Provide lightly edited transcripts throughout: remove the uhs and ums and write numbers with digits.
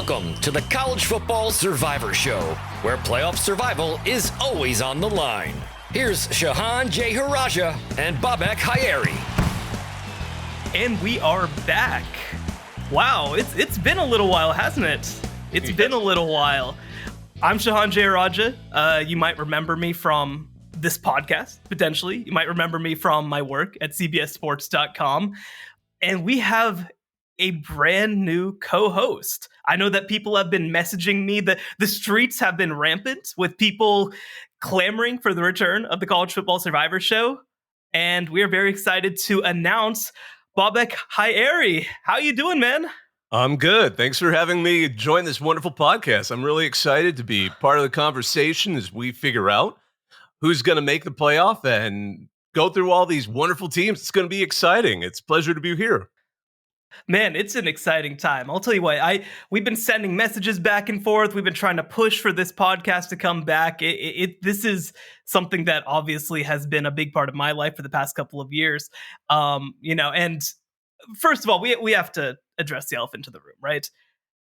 Welcome to the College Football Survivor Show, where playoff survival is always on the line. Here's Shehan Jeyarajah and Bobak Ha'Eri. And we are back. Wow, it's been a little while, hasn't it? It's been a little while. I'm Shehan Jeyarajah. You might remember me from this podcast, potentially. You might remember me from my work at cbssports.com. And we have a brand new co-host. I know that people have been messaging me. The streets have been rampant with people clamoring for the return of the College Football Survivor Show. And we are very excited to announce Bobak Ha'Eri. How you doing, man? I'm good. Thanks for having me join this wonderful podcast. I'm really excited to be part of the conversation as we figure out who's going to make the playoff and go through all these wonderful teams. It's going to be exciting. It's a pleasure to be here. Man, it's an exciting time. I'll tell you what, we've been sending messages back and forth. We've been trying to push for this podcast to come back. This is something that obviously has been a big part of my life for the past couple of years. And first of all, we have to address the elephant in the room, right?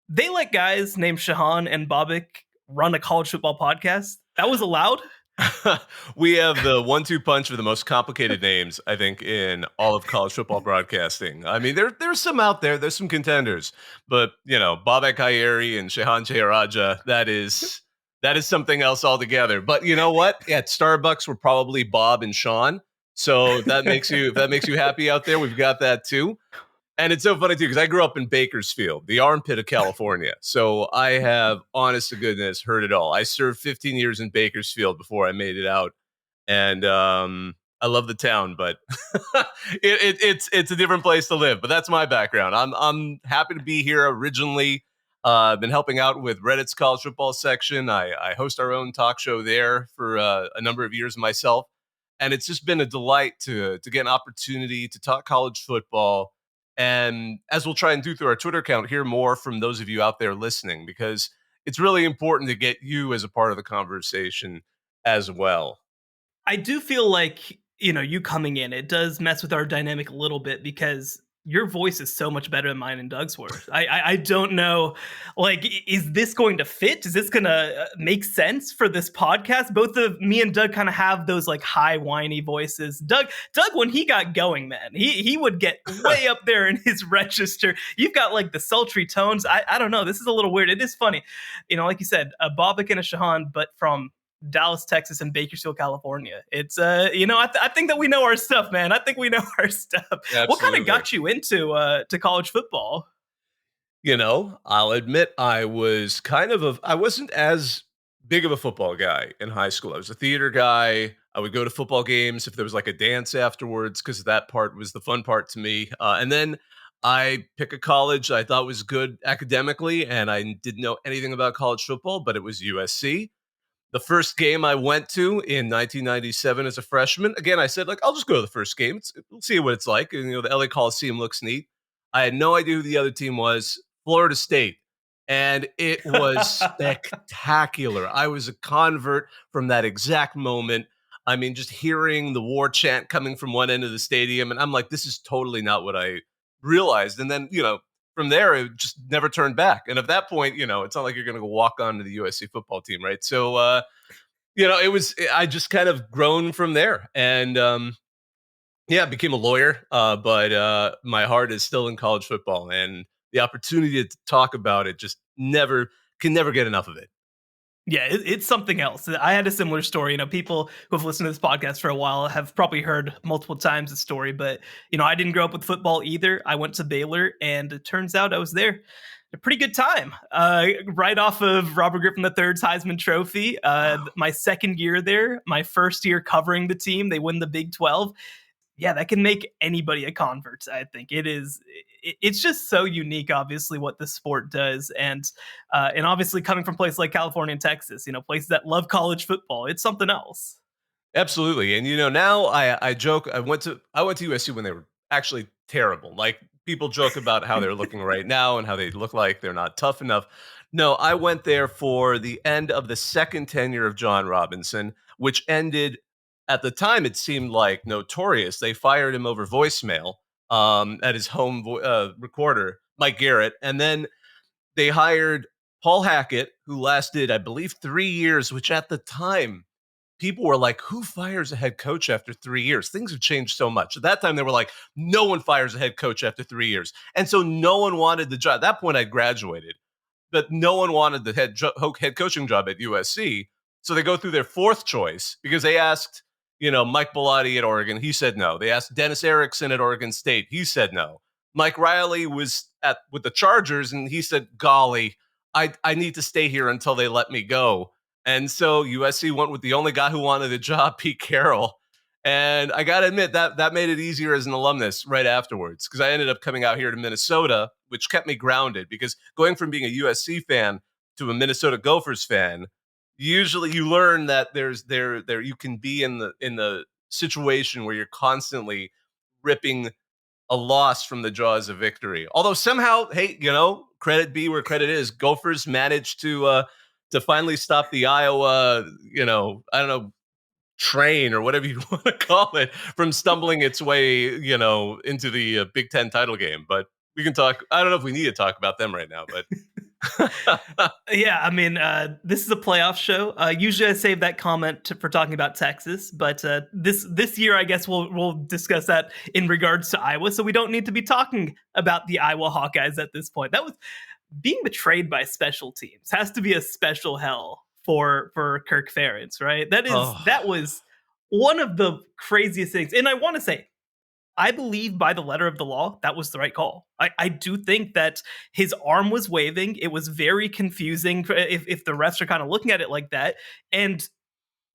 They let guys named Shehan and Bobak run a college football podcast. That was allowed? We have the 1-2 punch of the most complicated names, I think, in all of college football broadcasting. I mean, there's some out there. There's some contenders. But, Bobak Ha'Eri and Shehan Jeyarajah, that is something else altogether. But you know what? At Starbucks, we're probably Bob and Sean. So if that makes you happy out there, we've got that too. And it's so funny, too, because I grew up in Bakersfield, the armpit of California. So I have, honest to goodness, heard it all. I served 15 years in Bakersfield before I made it out. And I love the town, but it's a different place to live. But that's my background. I'm happy to be here originally. Been helping out with Reddit's college football section. I host our own talk show there for a number of years myself. And it's just been a delight to get an opportunity to talk college football. And as we'll try and do through our Twitter account, hear more from those of you out there listening, because it's really important to get you as a part of the conversation as well. I do feel like, you coming in, it does mess with our dynamic a little bit because your voice is so much better than mine and Doug's worth. I don't know, is this going to fit? Is this going to make sense for this podcast? Both of me and Doug kind of have those high whiny voices. Doug, when he got going, man, he would get way up there in his register. You've got the sultry tones. I don't know. This is a little weird. It is funny. Like you said, a Bobak and a Shehan, but from Dallas, Texas, and Bakersfield, California. It's I think that we know our stuff, man. I think we know our stuff. Absolutely. What kind of got you into to college football? I'll admit I was I wasn't as big of a football guy in high school. I was a theater guy. I would go to football games if there was a dance afterwards, because that part was the fun part to me. And then I pick a college I thought was good academically, and I didn't know anything about college football, but it was USC. The first game I went to in 1997 as a freshman, again, I said, I'll just go to the first game. We'll see what it's like. And, the LA Coliseum looks neat. I had no idea who the other team was, Florida State. And it was spectacular. I was a convert from that exact moment. I mean, just hearing the war chant coming from one end of the stadium. And I'm like, this is totally not what I realized. And then, from there, it just never turned back. And at that point, it's not like you're going to go walk onto the USC football team, right? So, I just kind of grown from there. And, I became a lawyer, but my heart is still in college football. And the opportunity to talk about it just can never get enough of it. Yeah, it's something else. I had a similar story. People who have listened to this podcast for a while have probably heard multiple times the story. But, I didn't grow up with football either. I went to Baylor, and it turns out I was there a pretty good time. Right off of Robert Griffin III's Heisman Trophy. My second year there, my first year covering the team, they win the Big 12. Yeah, that can make anybody a convert, I think. It's just so unique, obviously, what the sport does. And obviously coming from places like California and Texas, places that love college football, it's something else. Absolutely. And, now I joke, I went to USC when they were actually terrible. People joke about how they're looking right now and how they look like they're not tough enough. No, I went there for the end of the second tenure of John Robinson, which ended, at the time, it seemed notorious. They fired him over voicemail at his home recorder, Mike Garrett. And then they hired Paul Hackett, who lasted, I believe, 3 years, which at the time, people were like, who fires a head coach after 3 years? Things have changed so much. At that time, they were like, no one fires a head coach after 3 years. And so no one wanted the job. At that point, I graduated, but no one wanted the head coaching job at USC. So they go through their fourth choice because they asked, Mike Bellotti at Oregon. He said no. They asked Dennis Erickson at Oregon State. He said no. Mike Riley was with the Chargers, and he said, golly, I need to stay here until they let me go. And so USC went with the only guy who wanted the job, Pete Carroll. And I got to admit that made it easier as an alumnus right afterwards, because I ended up coming out here to Minnesota, which kept me grounded, because going from being a USC fan to a Minnesota Gophers fan, usually you learn that there you can be in the situation where you're constantly ripping a loss from the jaws of victory. Although somehow, hey, credit be where credit is. Gophers managed to finally stop the Iowa, I don't know, train or whatever you want to call it from stumbling its way, into the Big Ten title game. But we can talk. I don't know if we need to talk about them right now, but. Yeah, I mean, this is a playoff show. Usually I save that comment for talking about Texas, but this year I guess we'll discuss that in regards to Iowa, so we don't need to be talking about the Iowa Hawkeyes at this point. That was being betrayed by special teams. Has to be a special hell for Kirk Ferentz, right? That was one of the craziest things. And I want to say, I believe by the letter of the law, that was the right call. I do think that his arm was waving. It was very confusing if the refs are kind of looking at it like that. And,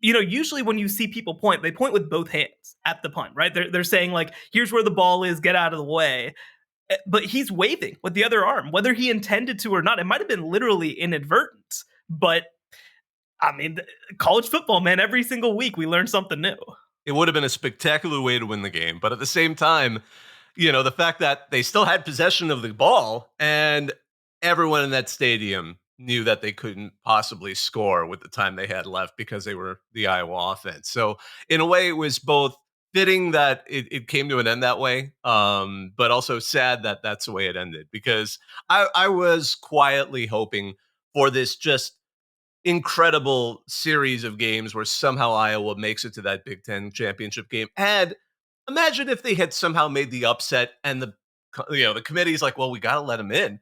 usually when you see people point, they point with both hands at the punt, right? They're saying like, here's where the ball is, get out of the way. But he's waving with the other arm, whether he intended to or not. It might have been literally inadvertent. But, I mean, college football, man, every single week we learn something new. It would have been a spectacular way to win the game. But at the same time, the fact that they still had possession of the ball and everyone in that stadium knew that they couldn't possibly score with the time they had left because they were the Iowa offense. So in a way, it was both fitting that it came to an end that way, but also sad that that's the way it ended, because I was quietly hoping for this just incredible series of games where somehow Iowa makes it to that Big Ten championship game. And imagine if they had somehow made the upset and the committee's like, well, we got to let them in.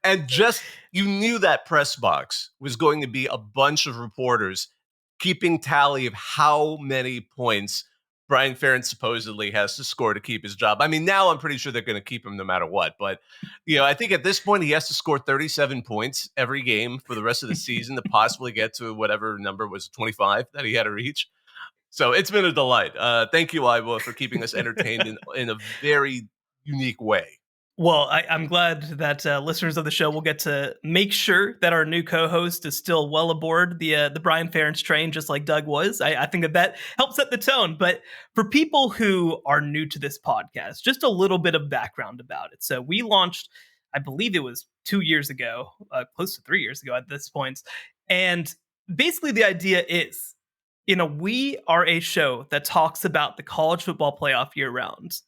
And just, you knew that press box was going to be a bunch of reporters keeping tally of how many points Brian Ferentz supposedly has to score to keep his job. I mean, now I'm pretty sure they're going to keep him no matter what. But, I think at this point, he has to score 37 points every game for the rest of the season to possibly get to whatever number was 25 that he had to reach. So it's been a delight. Thank you, Iowa, for keeping us entertained in a very unique way. Well, I'm glad that listeners of the show will get to make sure that our new co-host is still well aboard the Brian Ferentz train, just like Doug was. I think that helps set the tone. But for people who are new to this podcast, just a little bit of background about it. So we launched, I believe it was 2 years ago, close to 3 years ago at this point. And basically the idea is, we are a show that talks about the college football playoff year round.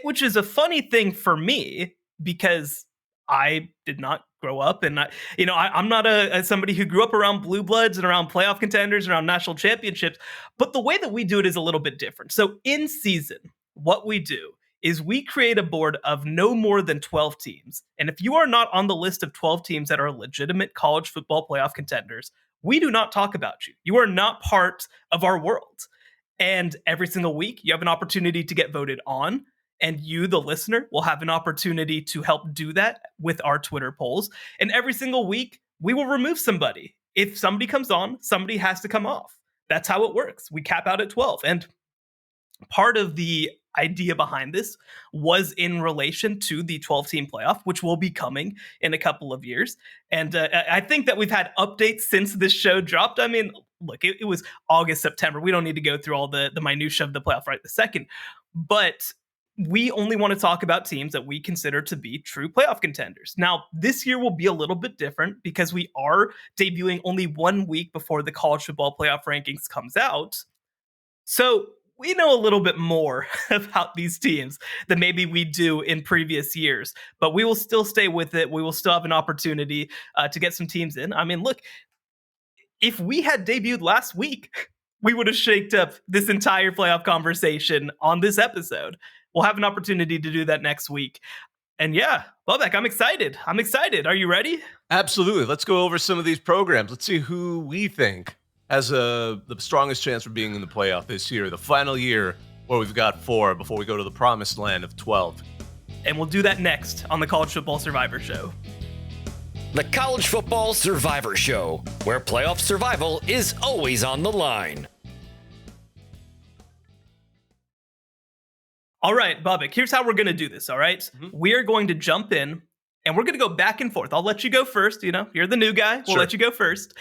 Which is a funny thing for me, because I did not grow up, and I'm not somebody who grew up around blue bloods and around playoff contenders and around national championships. But the way that we do it is a little bit different. So in season, what we do is we create a board of no more than 12 teams. And if you are not on the list of 12 teams that are legitimate college football playoff contenders, we do not talk about you. You are not part of our world. And every single week, you have an opportunity to get voted on. And you, the listener, will have an opportunity to help do that with our Twitter polls. And every single week, we will remove somebody. If somebody comes on, somebody has to come off. That's how it works. We cap out at 12. And part of the idea behind this was in relation to the 12-team playoff, which will be coming in a couple of years. And I think that we've had updates since this show dropped. I mean, look, it was August, September. We don't need to go through all the minutia of the playoff right this second. But we only want to talk about teams that we consider to be true playoff contenders. Now, this year will be a little bit different because we are debuting only 1 week before the college football playoff rankings comes out. So we know a little bit more about these teams than maybe we do in previous years, but we will still stay with it. We will still have an opportunity to get some teams in. I mean, look, if we had debuted last week, we would have shaked up this entire playoff conversation on this episode. We'll have an opportunity to do that next week. And yeah, Bobak, I'm excited. Are you ready? Absolutely. Let's go over some of these programs. Let's see who we think has the strongest chance for being in the playoff this year, the final year where we've got 4 before we go to the promised land of 12. And we'll do that next on the College Football Survivor Show. The College Football Survivor Show, where playoff survival is always on the line. All right, Bobak, here's how we're going to do this, all right? Mm-hmm. We are going to jump in, and we're going to go back and forth. I'll let you go first. You're the new guy. We'll let you go first.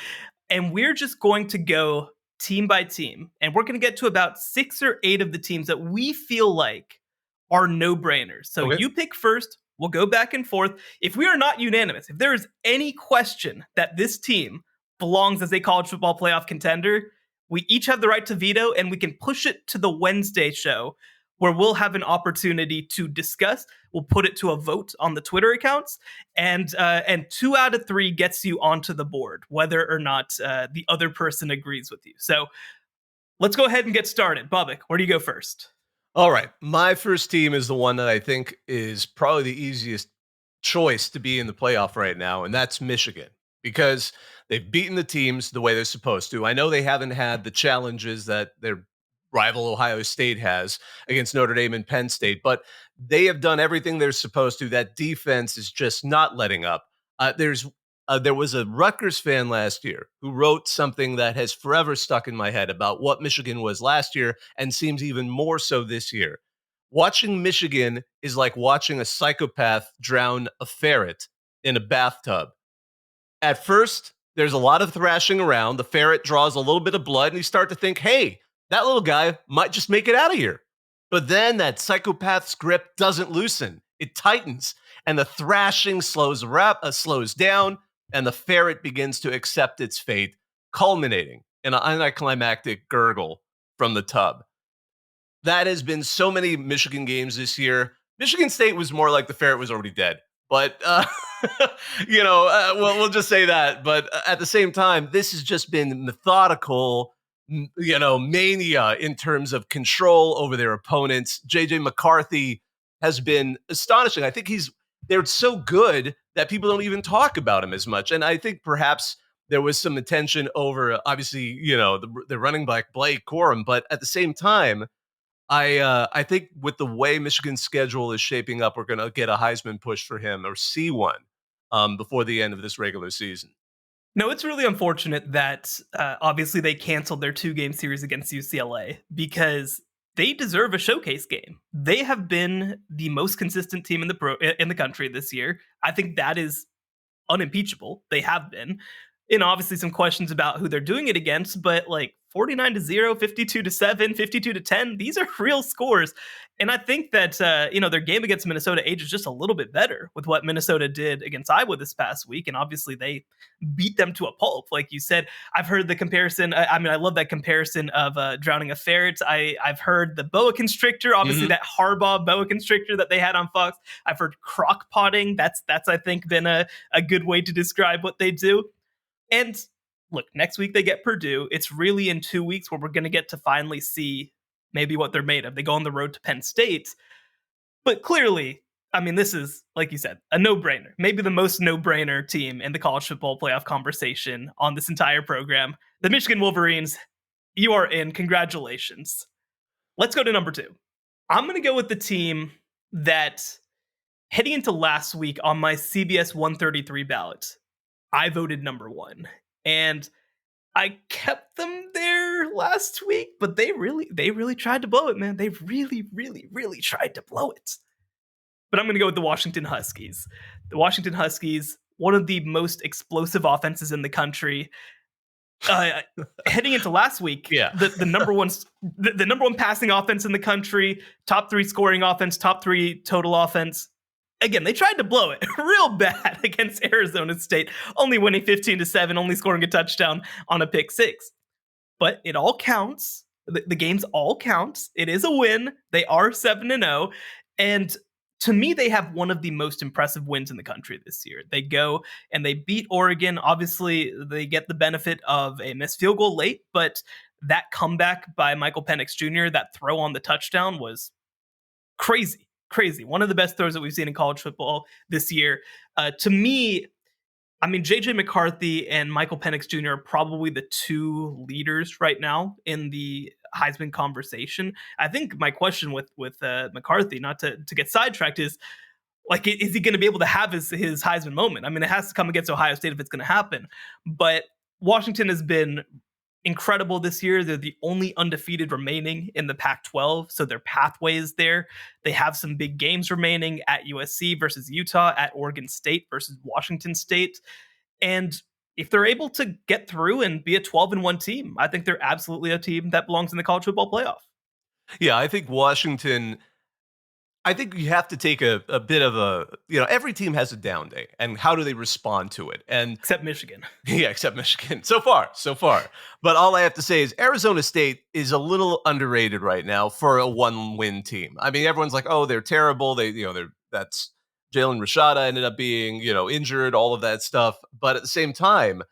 And we're just going to go team by team. And we're going to get to about 6 or 8 of the teams that we feel like are no-brainers. So you pick first. We'll go back and forth. If we are not unanimous, if there is any question that this team belongs as a college football playoff contender, we each have the right to veto, and we can push it to the Wednesday show where we'll have an opportunity to discuss. We'll put it to a vote on the Twitter accounts, and 2 out of 3 gets you onto the board, whether or not the other person agrees with you. So let's go ahead and get started. Bobak, where do you go first? All right. My first team is the one that I think is probably the easiest choice to be in the playoff right now, and that's Michigan, because they've beaten the teams the way they're supposed to. I know they haven't had the challenges that their rival Ohio State has against Notre Dame and Penn State, but they have done everything they're supposed to. That defense is just not letting up. There was a Rutgers fan last year who wrote something that has forever stuck in my head about what Michigan was last year and seems even more so this year. Watching Michigan is like watching a psychopath drown a ferret in a bathtub. At first, there's a lot of thrashing around. The ferret draws a little bit of blood, and you start to think, hey, that little guy might just make it out of here. But then that psychopath's grip doesn't loosen. It tightens, and the thrashing slows down, and the ferret begins to accept its fate, culminating in an anticlimactic gurgle from the tub. That has been so many Michigan games this year. Michigan State was more like the ferret was already dead. But, we'll just say that. But at the same time, this has just been methodical, mania in terms of control over their opponents. JJ McCarthy has been astonishing. I think they're so good that people don't even talk about him as much. And I think perhaps there was some attention over, obviously, the running back Blake Corum. But at the same time, I think with the way Michigan's schedule is shaping up, we're going to get a Heisman push for him, or see one, before the end of this regular season. No, it's really unfortunate that obviously they canceled their 2-game series against UCLA, because they deserve a showcase game. They have been the most consistent team in the country this year. I think that is unimpeachable. They have been. Obviously some questions about who they're doing it against, but like 49-0, 52-7, 52-10, these are real scores. And I think that, their game against Minnesota ages just a little bit better with what Minnesota did against Iowa this past week. And obviously they beat them to a pulp. Like you said, I've heard the comparison. I love that comparison of drowning a ferret. I've heard the boa constrictor, obviously that Harbaugh boa constrictor that they had on Fox. I've heard crock potting. That's I think been a good way to describe what they do. And look, next week they get Purdue. It's really in 2 weeks where we're going to get to finally see maybe what they're made of. They go on the road to Penn State. But clearly, this is, like you said, a no-brainer. Maybe the most no-brainer team in the college football playoff conversation on this entire program. The Michigan Wolverines, you are in. Congratulations. Let's go to number 2. I'm going to go with the team that, heading into last week on my CBS 133 ballot, I voted number 1. And I kept them there last week, but they really tried to blow it, man. They really tried to blow it. But I'm going to go with the Washington Huskies. The Washington Huskies, one of the most explosive offenses in the country. Heading into last week, the number one passing offense in the country, top 3 scoring offense, top 3 total offense. Again, they tried to blow it real bad against Arizona State, only winning 15-7, only scoring a touchdown on a pick 6. But it all counts The games all count. It is a win. They are 7-0. And to me, they have one of the most impressive wins in the country this year. They go and they beat Oregon. Obviously, they get the benefit of a missed field goal late, but that comeback by Michael Penix Jr., that throw on the touchdown was crazy, crazy. One of the best throws that we've seen in college football this year. To me, I mean, JJ McCarthy and Michael Penix Jr. are probably the two leaders right now in the Heisman conversation. I think my question with McCarthy, not to get sidetracked, is like, is he going to be able to have his Heisman moment? I mean, it has to come against Ohio State if it's going to happen. But Washington has been incredible this year. They're the only undefeated remaining in the Pac-12, so their pathway is there. They have some big games remaining at USC versus Utah, at Oregon State versus Washington State. And if they're able to get through and be a 12-1 team, I think they're absolutely a team that belongs in the college football playoff. Yeah, I think Washington, I think you have to take a bit of a, every team has a down day, and how do they respond to it? And Except Michigan. yeah, except Michigan. So far. But all I have to say is Arizona State is a little underrated right now for a one-win team. I mean, everyone's like, oh, they're terrible. That's Jalen Rashada ended up being, injured, all of that stuff. But at the same time,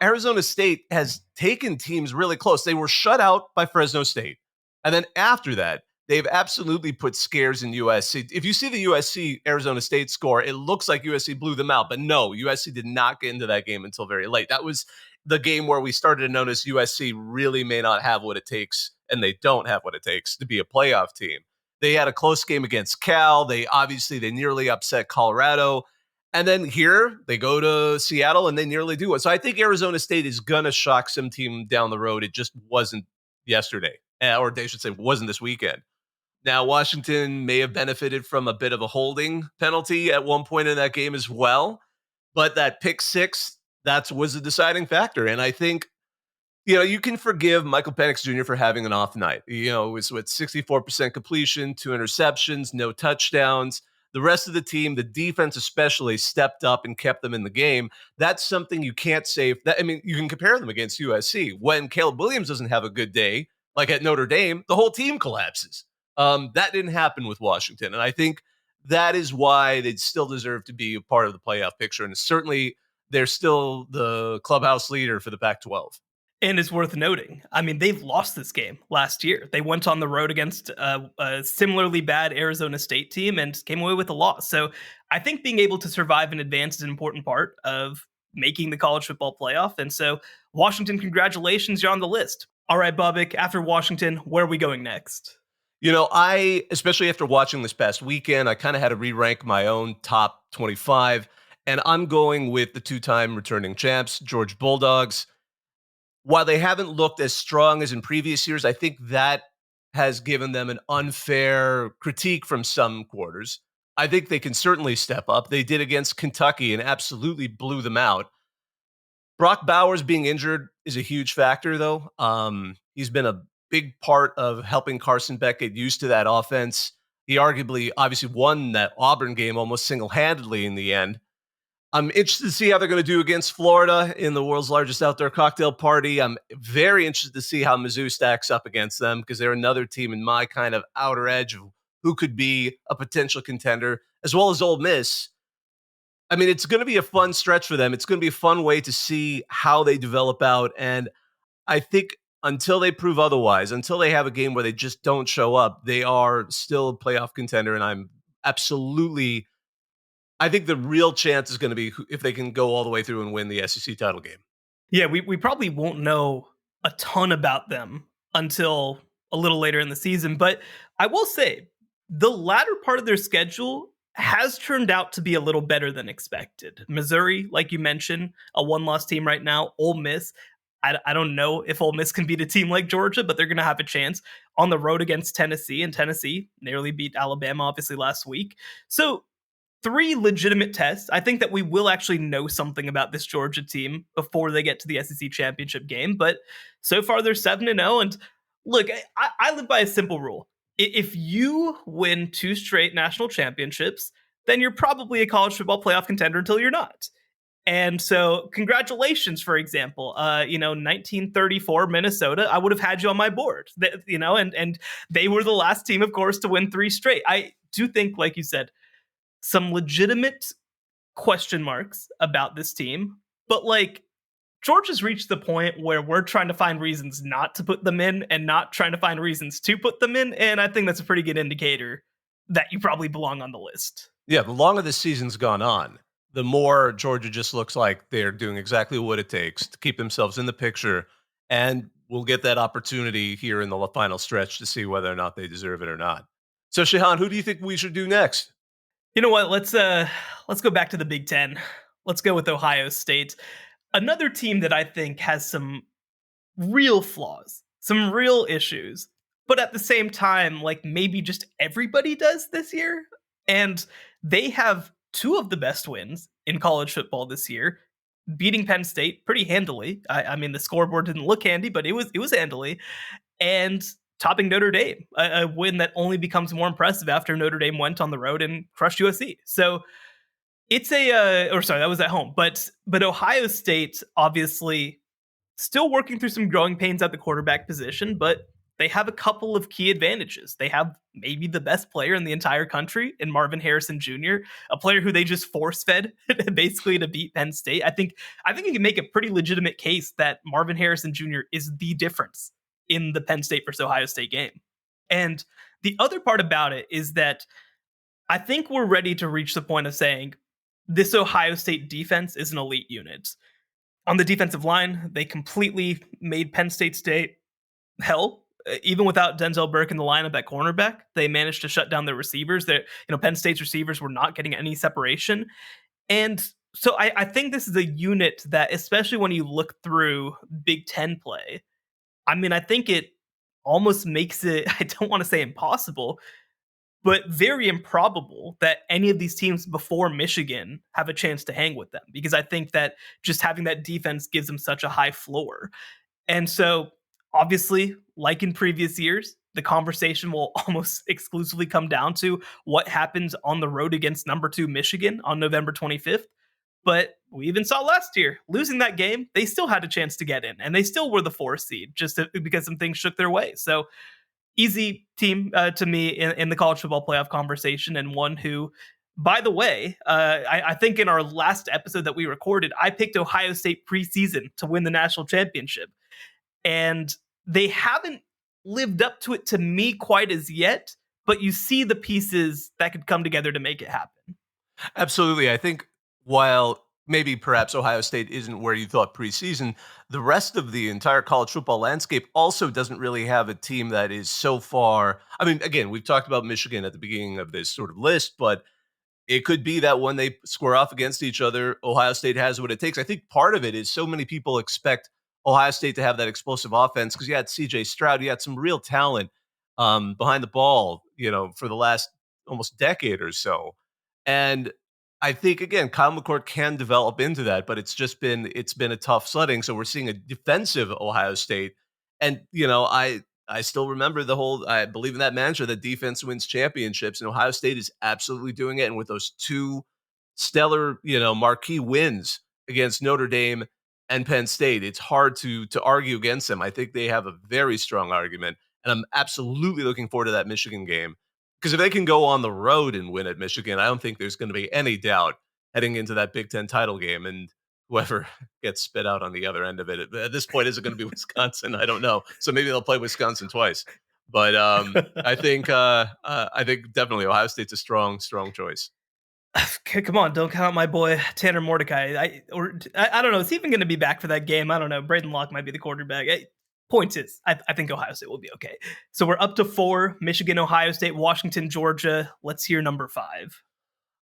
Arizona State has taken teams really close. They were shut out by Fresno State. And then after that, they've absolutely put scares in USC. If you see the USC Arizona State score, it looks like USC blew them out. But no, USC did not get into that game until very late. That was the game where we started to notice USC really may not have what it takes, and they don't have what it takes to be a playoff team. They had a close game against Cal. They nearly upset Colorado. And then here they go to Seattle and they nearly do it. So I think Arizona State is going to shock some team down the road. It just wasn't yesterday, or they should say wasn't this weekend. Now, Washington may have benefited from a bit of a holding penalty at one point in that game as well. But that pick six, that was the deciding factor. And I think, you can forgive Michael Penix Jr. for having an off night. It was with 64% completion, 2 interceptions, no touchdowns. The rest of the team, the defense especially, stepped up and kept them in the game. That's something you can't say. You can compare them against USC. When Caleb Williams doesn't have a good day, like at Notre Dame, the whole team collapses. That didn't happen with Washington. And I think that is why they still deserve to be a part of the playoff picture. And certainly they're still the clubhouse leader for the Pac-12. And it's worth noting, I mean, they've lost this game last year. They went on the road against a similarly bad Arizona State team and came away with a loss. So I think being able to survive and advance is an important part of making the college football playoff. And so, Washington, congratulations, you're on the list. All right, Bobak, after Washington, where are we going next? Especially after watching this past weekend, I kind of had to re-rank my own top 25. And I'm going with the two-time returning champs, Georgia Bulldogs. While they haven't looked as strong as in previous years, I think that has given them an unfair critique from some quarters. I think they can certainly step up. They did against Kentucky and absolutely blew them out. Brock Bowers being injured is a huge factor, though. He's been a big part of helping Carson Beck get used to that offense. He obviously won that Auburn game almost single-handedly in the end. I'm interested to see how they're going to do against Florida in the world's largest outdoor cocktail party. I'm very interested to see how Mizzou stacks up against them, because they're another team in my kind of outer edge of who could be a potential contender, as well as Ole Miss. I mean, it's going to be a fun stretch for them. It's going to be a fun way to see how they develop out. And I think until they prove otherwise, until they have a game where they just don't show up, they are still a playoff contender. And I think the real chance is going to be if they can go all the way through and win the SEC title game. Yeah, we probably won't know a ton about them until a little later in the season. But I will say, the latter part of their schedule has turned out to be a little better than expected. Missouri, like you mentioned, a one-loss team right now. Ole Miss, I don't know if Ole Miss can beat a team like Georgia, but they're going to have a chance on the road against Tennessee. And Tennessee nearly beat Alabama, obviously, last week. So 3 legitimate tests. I think that we will actually know something about this Georgia team before they get to the SEC championship game. But so far, they're 7-0. And look, I live by a simple rule. If you win 2 straight national championships, then you're probably a college football playoff contender until you're not. And so, congratulations, for example, 1934 Minnesota, I would have had you on my board, and they were the last team, of course, to win 3 straight. I do think, like you said, some legitimate question marks about this team, but like Georgia's reached the point where we're trying to find reasons not to put them in and not trying to find reasons to put them in. And I think that's a pretty good indicator that you probably belong on the list. Yeah, the longer the season's gone on, the more Georgia just looks like they're doing exactly what it takes to keep themselves in the picture. And we'll get that opportunity here in the final stretch to see whether or not they deserve it or not. So, Shehan, who do you think we should do next? You know what? Let's go back to the Big Ten. Let's go with Ohio State. Another team that I think has some real flaws, some real issues, but at the same time, like maybe just everybody does this year. And they have 2 of the best wins in college football this year, beating Penn State pretty handily. I mean, the scoreboard didn't look handy, but it was handily, and topping Notre Dame, a win that only becomes more impressive after Notre Dame went on the road and crushed USC. So it's that was at home, but Ohio State obviously still working through some growing pains at the quarterback position, but they have a couple of key advantages. They have maybe the best player in the entire country in Marvin Harrison Jr., a player who they just force fed basically to beat Penn State. I think you can make a pretty legitimate case that Marvin Harrison Jr. is the difference in the Penn State versus Ohio State game. And the other part about it is that I think we're ready to reach the point of saying this Ohio State defense is an elite unit. On the defensive line, they completely made Penn State State hell. Even without Denzel Burke in the lineup at cornerback, they managed to shut down their receivers. Penn State's receivers were not getting any separation. And so I think this is a unit that, especially when you look through Big Ten play, I mean, I think it almost makes it, I don't want to say impossible, but very improbable that any of these teams before Michigan have a chance to hang with them, because I think that just having that defense gives them such a high floor. And so, obviously, like in previous years, the conversation will almost exclusively come down to what happens on the road against number 2 Michigan on November 25th. But we even saw last year, losing that game, they still had a chance to get in, and they still were the 4th seed because some things shook their way. So, easy team to me in the college football playoff conversation, and one who, by the way, I think in our last episode that we recorded, I picked Ohio State preseason to win the national championship. And they haven't lived up to it to me quite as yet, but you see the pieces that could come together to make it happen. Absolutely. I think while maybe perhaps Ohio State isn't where you thought preseason, the rest of the entire college football landscape also doesn't really have a team that is so far. I mean, again, we've talked about Michigan at the beginning of this sort of list, but it could be that when they square off against each other, Ohio State has what it takes. I think part of it is so many people expect Ohio State to have that explosive offense because you had C.J. Stroud, you had some real talent behind the ball, for the last almost decade or so. And I think, again, Kyle McCord can develop into that, but it's been a tough sledding. So we're seeing a defensive Ohio State. And, I still remember I believe in that mantra that defense wins championships, and Ohio State is absolutely doing it. And with those 2 stellar, marquee wins against Notre Dame and Penn State, it's hard to argue against them. I think they have a very strong argument, and I'm absolutely looking forward to that Michigan game, because if they can go on the road and win at Michigan, I don't think there's going to be any doubt heading into that Big Ten title game. And whoever gets spit out on the other end of it at this point, is it going to be Wisconsin? I don't know. So maybe they'll play Wisconsin twice. But I think definitely Ohio State's a strong choice. Come on, don't count my boy Tanner Mordecai. I don't know. Is he even going to be back for that game? I don't know. Braden Locke might be the quarterback. Point is, I think Ohio State will be okay. So we're up to 4: Michigan, Ohio State, Washington, Georgia. Let's hear number 5.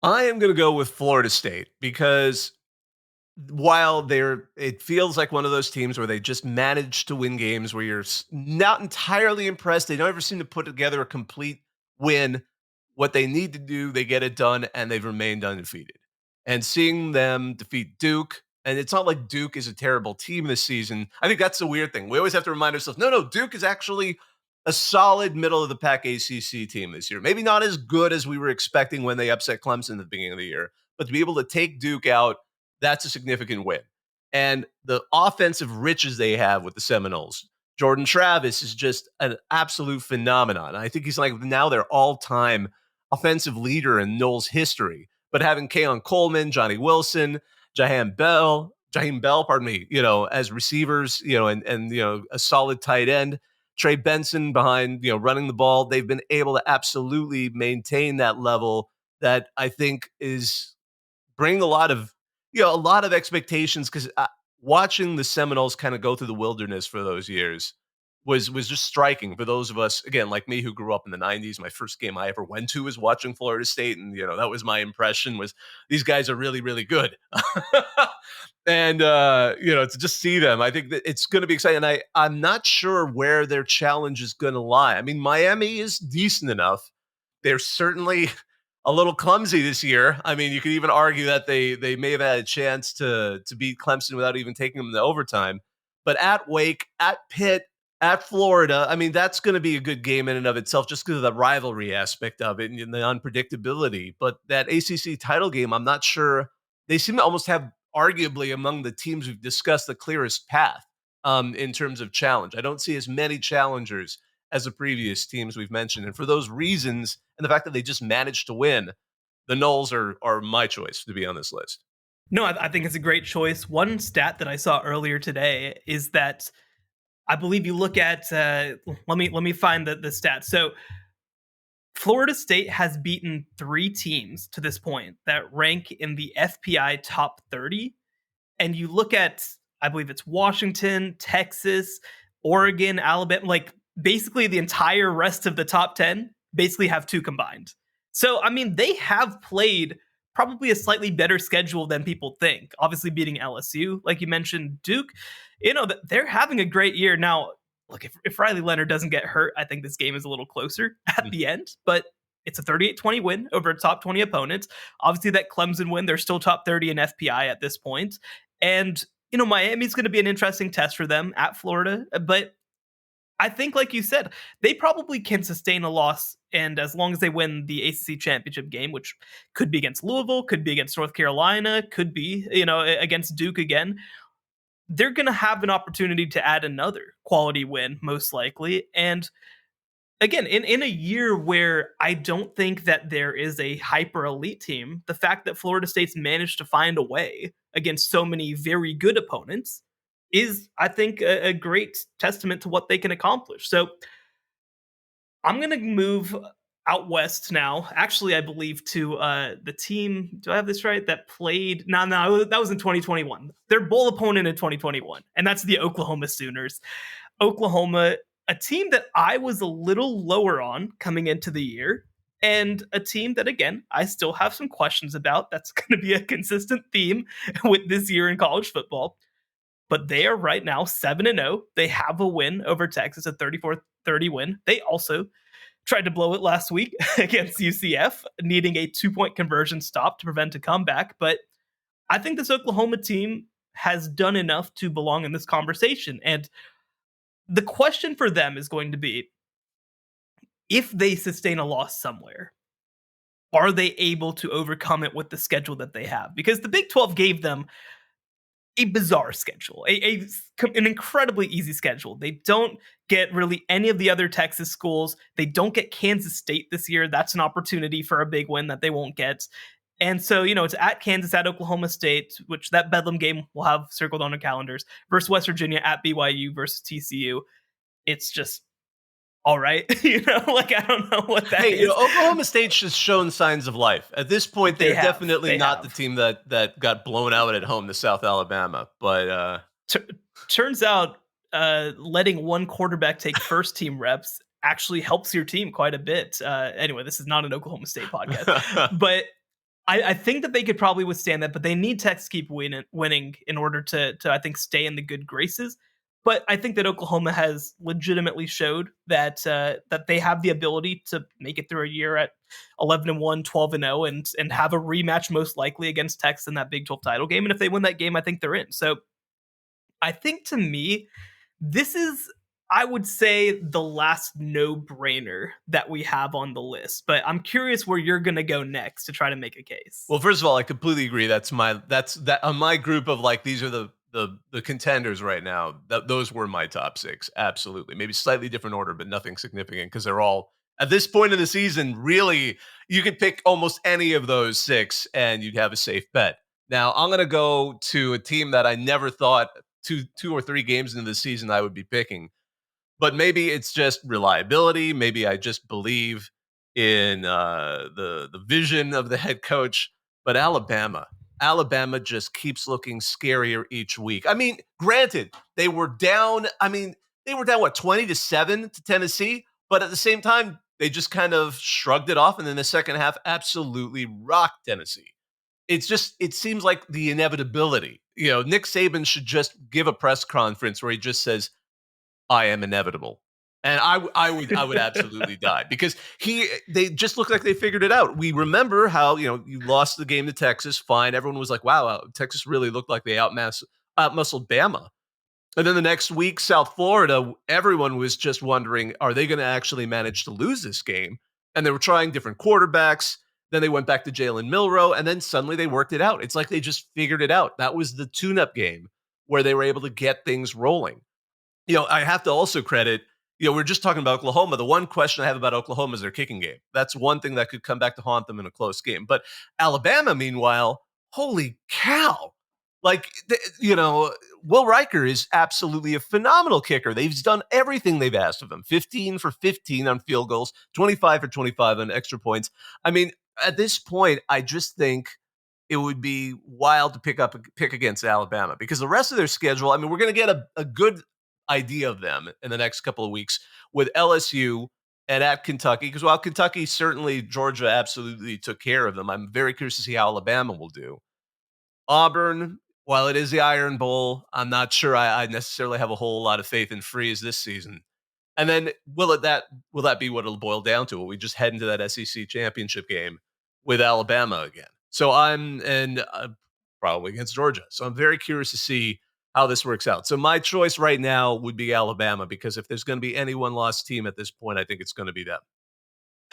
I am going to go with Florida State, because while it feels like one of those teams where they just manage to win games where you're not entirely impressed. They don't ever seem to put together a complete win. What they need to do, they get it done, and they've remained undefeated. And seeing them defeat Duke, and it's not like Duke is a terrible team this season. I think that's the weird thing. We always have to remind ourselves, no, Duke is actually a solid middle-of-the-pack ACC team this year. Maybe not as good as we were expecting when they upset Clemson at the beginning of the year, but to be able to take Duke out, that's a significant win. And the offensive riches they have with the Seminoles, Jordan Travis is just an absolute phenomenon. I think he's like now their all-time offensive leader in Knowles history. But having Keon Coleman, Johnny Wilson, Jaheim Bell, pardon me, as receivers, and a solid tight end, Trey Benson behind, running the ball, they've been able to absolutely maintain that level that I think is bring a lot of expectations, because watching the Seminoles kind of go through the wilderness for those years was just striking for those of us, again, like me, who grew up in the 90s. My first game I ever went to was watching Florida State, and that was my impression, was these guys are really, really good. And to just see them, I think that it's going to be exciting. I'm not sure where their challenge is going to lie. I mean, Miami is decent enough. They're certainly a little clumsy this year. I mean, you could even argue that they may have had a chance to beat Clemson without even taking them to overtime. But at Wake, at Pitt, at Florida, I mean, that's going to be a good game in and of itself, just because of the rivalry aspect of it and the unpredictability. But that ACC title game, I'm not sure. They seem to almost have, arguably, among the teams we've discussed, the clearest path in terms of challenge. I don't see as many challengers as the previous teams we've mentioned. And for those reasons, and the fact that they just managed to win, the Noles are my choice to be on this list. No, I think it's a great choice. One stat that I saw earlier today is that I believe you look at, let me find the stat. So Florida State has beaten 3 teams to this point that rank in the FPI top 30. And you look at, I believe it's Washington, Texas, Oregon, Alabama, like basically the entire rest of the top 10 basically have 2 combined. So, I mean, they have played probably a slightly better schedule than people think. Obviously beating LSU, like you mentioned, Duke, they're having a great year. Now, look, if Riley Leonard doesn't get hurt, I think this game is a little closer at the end, but it's a 38-20 win over a top 20 opponent. Obviously that Clemson win, they're still top 30 in FPI at this point. And, Miami's going to be an interesting test for them at Florida, but I think, like you said, they probably can sustain a loss, and as long as they win the ACC championship game, which could be against Louisville, could be against North Carolina, could be, against Duke again, they're going to have an opportunity to add another quality win, most likely. And again, in a year where I don't think that there is a hyper elite team, the fact that Florida State's managed to find a way against so many very good opponents is, I think, a great testament to what they can accomplish. So I'm going to move out west now. Actually, I believe to the team, do I have this right, that played, no, that was in 2021. Their bowl opponent in 2021, and that's the Oklahoma Sooners. Oklahoma, a team that I was a little lower on coming into the year, and a team that, again, I still have some questions about. That's going to be a consistent theme with this year in college football. But they are right now 7-0. They have a win over Texas, a 34-30 win. They also tried to blow it last week against UCF, needing a 2-point conversion stop to prevent a comeback. But I think this Oklahoma team has done enough to belong in this conversation. And the question for them is going to be, if they sustain a loss somewhere, are they able to overcome it with the schedule that they have? Because the Big 12 gave them a bizarre schedule, an incredibly easy schedule. They don't get really any of the other Texas schools. They don't get Kansas State this year. That's an opportunity for a big win that they won't get. And so, it's at Kansas, at Oklahoma State, which that Bedlam game will have circled on our calendars, versus West Virginia, at BYU versus TCU. It's just, all right. I don't know what that is. Oklahoma State's just shown signs of life. At this point, they're definitely not the team that got blown out at home to South Alabama. But turns out letting one quarterback take first team reps actually helps your team quite a bit. Anyway, this is not an Oklahoma State podcast. But I think that they could probably withstand that, but they need Texas to keep winning in order to I think, stay in the good graces. But I think that Oklahoma has legitimately showed that that they have the ability to make it through a year at 11-1, 12-0, and have a rematch most likely against Texas in that Big 12 title game. And if they win that game, I think they're in. So I think, to me, this is, I would say the last no-brainer that we have on the list, but I'm curious where you're going to go next to try to make a case. Well, first of all, I completely agree. That's that on my group of like these are the contenders right now. Those were my top six. Absolutely, maybe slightly different order, but nothing significant because they're all at this point of the season. Really, you could pick almost any of those six, and you'd have a safe bet. Now, I'm going to go to a team that I never thought two or three games into the season I would be picking. But maybe it's just reliability. Maybe I just believe in the vision of the head coach. But Alabama just keeps looking scarier each week. I mean, granted, they were down. I mean, they were down what 20-7 to Tennessee, but at the same time, they just kind of shrugged it off, and then the second half absolutely rocked Tennessee. It seems like the inevitability. Nick Saban should just give a press conference where he just says, I am inevitable. And I would absolutely die because they just look like they figured it out. We remember how, you lost the game to Texas, fine. Everyone was like, wow, Texas really looked like they outmuscled Bama. And then the next week, South Florida, everyone was just wondering, are they going to actually manage to lose this game? And they were trying different quarterbacks. Then they went back to Jalen Milroe, and then suddenly they worked it out. It's like they just figured it out. That was the tune-up game where they were able to get things rolling. I have to also credit, we're just talking about Oklahoma. The one question I have about Oklahoma is their kicking game. That's one thing that could come back to haunt them in a close game. But Alabama, meanwhile, holy cow. Like, Will Riker is absolutely a phenomenal kicker. They've done everything they've asked of him. 15 for 15 on field goals, 25 for 25 on extra points. I mean, at this point, I just think it would be wild to pick against Alabama because the rest of their schedule, I mean, we're going to get a good idea of them in the next couple of weeks with LSU and at Kentucky. Because while Kentucky, certainly Georgia absolutely took care of them, I'm very curious to see how Alabama will do. Auburn, while it is the Iron Bowl, I'm not sure I necessarily have a whole lot of faith in Freeze this season. And then will that be what it'll boil down to? Will we just head into that SEC championship game with Alabama again? So probably against Georgia. So I'm very curious to see how this works out. So my choice right now would be Alabama because if there's going to be any one-loss team at this point, I think it's going to be them.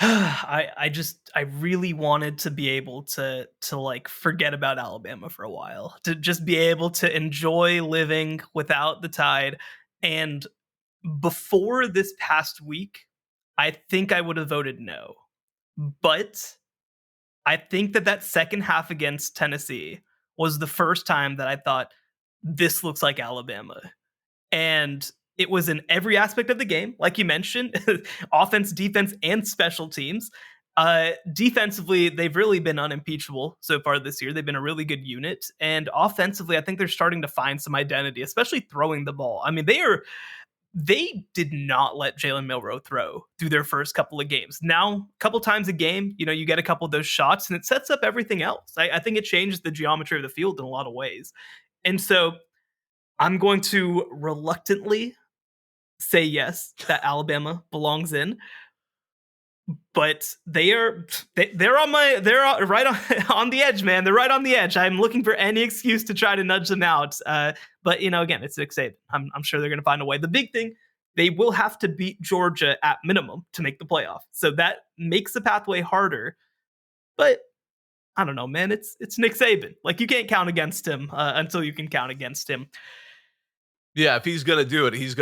I really wanted to be able to like forget about Alabama for a while, to just be able to enjoy living without the Tide. And before this past week, I think I would have voted no. But I think that second half against Tennessee was the first time that I thought this looks like Alabama. And it was in every aspect of the game, like you mentioned, offense, defense, and special teams. Defensively, they've really been unimpeachable so far this year. They've been a really good unit. And offensively, I think they're starting to find some identity, especially throwing the ball. I mean, they did not let Jalen Milroe throw through their first couple of games. Now, a couple times a game, you get a couple of those shots and it sets up everything else. I think it changes the geometry of the field in a lot of ways. And so I'm going to reluctantly say yes, that Alabama belongs in. But they're right on the edge, man. They're right on the edge. I'm looking for any excuse to try to nudge them out. But again, it's Nick Saban. I'm sure they're going to find a way. The big thing, they will have to beat Georgia at minimum to make the playoff. So that makes the pathway harder. But I don't know, man. It's Nick Saban. Like, you can't count against him until you can count against him. Yeah, if he's going to do it, if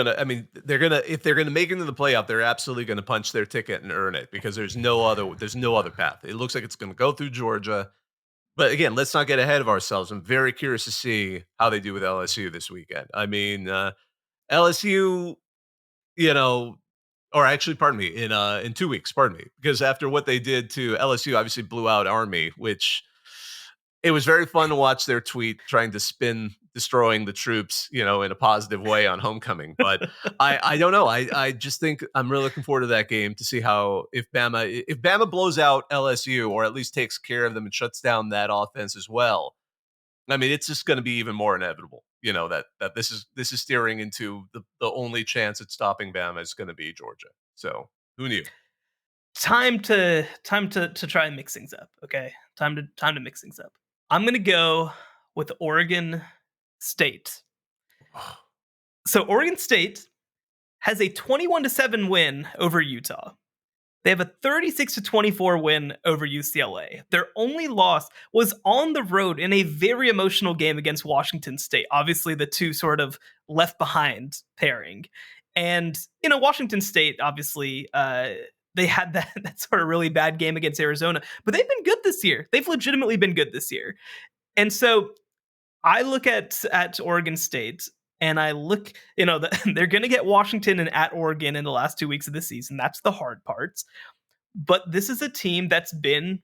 they're going to make it into the playoff, they're absolutely going to punch their ticket and earn it because there's no other path. It looks like it's going to go through Georgia. But again, let's not get ahead of ourselves. I'm very curious to see how they do with LSU this weekend. I mean, LSU, or actually, pardon me, in 2 weeks, pardon me, because after what they did to LSU, obviously blew out Army, which it was very fun to watch their tweet trying to spin destroying the troops, in a positive way on homecoming. But I don't know. I just think I'm really looking forward to that game to see how if Bama blows out LSU or at least takes care of them and shuts down that offense as well. I mean, it's just going to be even more inevitable, that this is steering into the only chance at stopping Bama is going to be Georgia. So who knew? Time to try and mix things up. Okay, time to mix things up. I'm gonna go with Oregon State. So Oregon State has a 21-7 win over Utah. They have a 36-24 win over UCLA. Their only loss was on the road in a very emotional game against Washington State. Obviously, the two sort of left behind pairing. And, Washington State, obviously, they had that sort of really bad game against Arizona, but they've been good this year. They've legitimately been good this year. And so I look at Oregon State, and I look, they're going to get Washington and at Oregon in the last 2 weeks of the season. That's the hard parts. But this is a team that's been